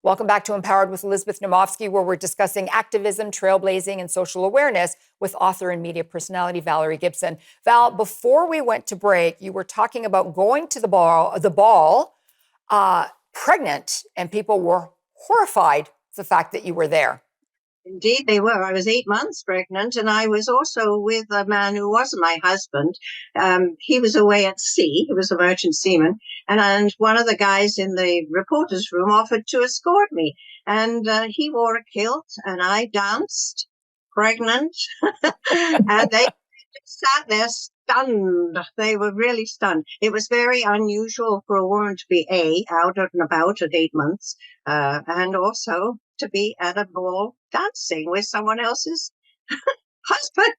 Welcome back to Empowered with Elizabeth Nomofsky, where we're discussing activism, trailblazing, and social awareness with author and media personality Valerie Gibson. Val, before we went to break, you were talking about going to the ball pregnant, and people were horrified at the fact that you were there. Indeed, they were. I was 8 months pregnant, and I was also with a man who wasn't my husband. He was away at sea. He was a merchant seaman. And one of the guys in the reporter's room offered to escort me. And he wore a kilt, and I danced, pregnant. And they sat there stunned. They were really stunned. It was very unusual for a woman to be out and about at 8 months, and also to be at a ball dancing with someone else's husband,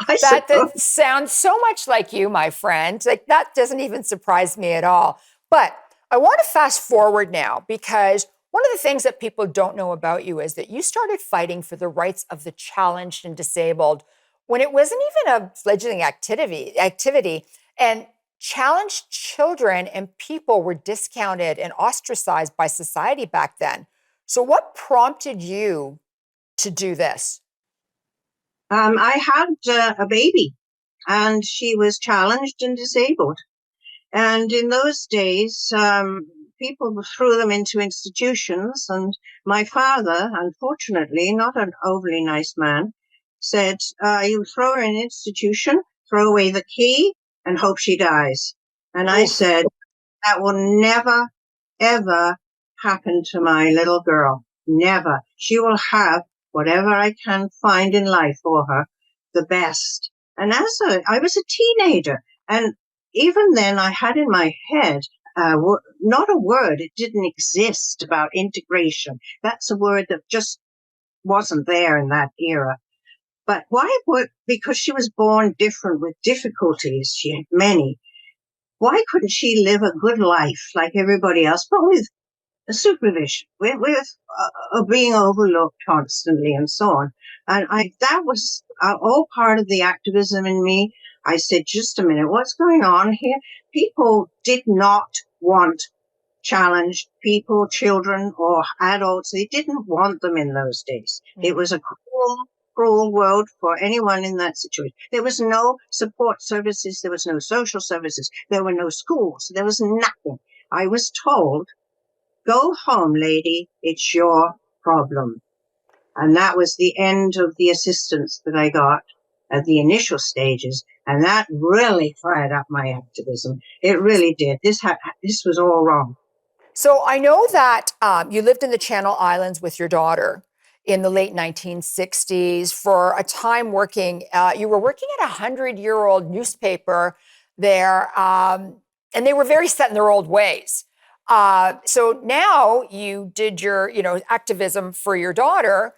I suppose. That sounds so much like you, my friend. Like, that doesn't even surprise me at all. But I want to fast forward now, because one of the things that people don't know about you is that you started fighting for the rights of the challenged and disabled when it wasn't even a fledgling activity, and challenged children and people were discounted and ostracized by society back then. So what prompted you to do this? I had a baby, and she was challenged and disabled. And in those days, people threw them into institutions. And my father, unfortunately, not an overly nice man, said, you throw her in an institution, throw away the key, and hope she dies. And I said, that will never, ever happen to my little girl. Never. She will have whatever I can find in life for her, the best. And I was a teenager, and even then I had in my head, not a word, it didn't exist, about integration. That's a word that just wasn't there in that era. But because she was born different with difficulties, she had many. Why couldn't she live a good life like everybody else, but with supervision, with being overlooked constantly and so on? And that was all part of the activism in me. I said, just a minute, what's going on here? People did not want challenged people, children or adults. They didn't want them in those days. It was a cruel world for anyone in that situation. There was no support services. There was no social services. There were no schools. There was nothing. I was told, go home, lady. It's your problem. And that was the end of the assistance that I got at the initial stages. And that really fired up my activism. It really did. This was all wrong. So I know that you lived in the Channel Islands with your daughter in the late 1960s for a time working. You were working at a 100-year-old newspaper there, and they were very set in their old ways. So now you did your, activism for your daughter,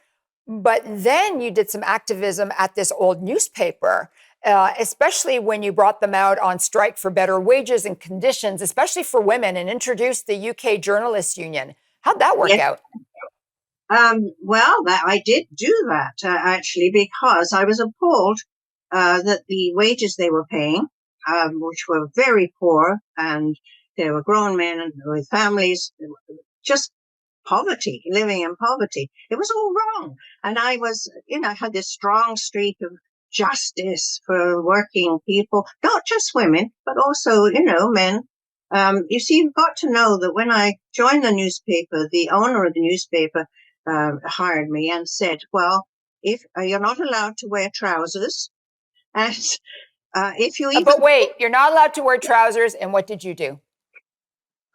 but then you did some activism at this old newspaper. Especially when you brought them out on strike for better wages and conditions, especially for women, and introduced the UK Journalists Union. How'd that work out? Well, I did do that, actually, because I was appalled that the wages they were paying, which were very poor, and they were grown men with families, just poverty, living in poverty. It was all wrong. And I was, I had this strong streak of justice for working people, not just women, but also, men. You see, you've got to know that when I joined the newspaper, the owner of the newspaper hired me and said, well, if you're not allowed to wear trousers, and if you even... But wait, you're not allowed to wear trousers, and what did you do?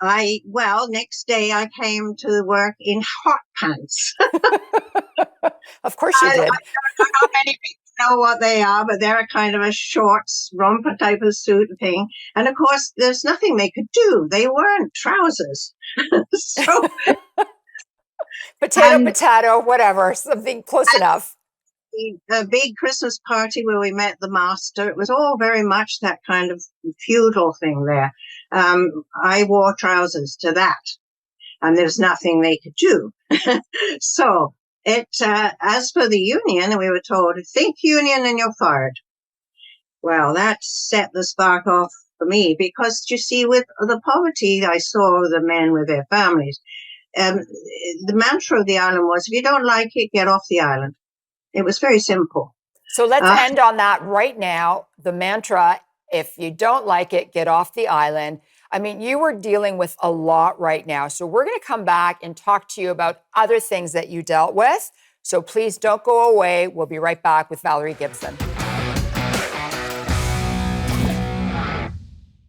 Next day I came to work in hot pants. Of course you did. I don't know how many people know what they are, but they're a kind of a shorts, romper type of suit thing. And of course, there's nothing they could do. They weren't trousers. So, potato, whatever, something close enough. A big Christmas party where we met the master. It was all very much that kind of feudal thing there. I wore trousers to that, and there's nothing they could do. So as for the union, we were told, think union and you're fired. Well, that set the spark off for me, because you see, with the poverty I saw the men with their families, The mantra of the island was, if you don't like it, get off the island. It was very simple. So let's end on that right now. The mantra, if you don't like it, get off the island. I mean, you were dealing with a lot right now. So we're going to come back and talk to you about other things that you dealt with. So please don't go away. We'll be right back with Valerie Gibson.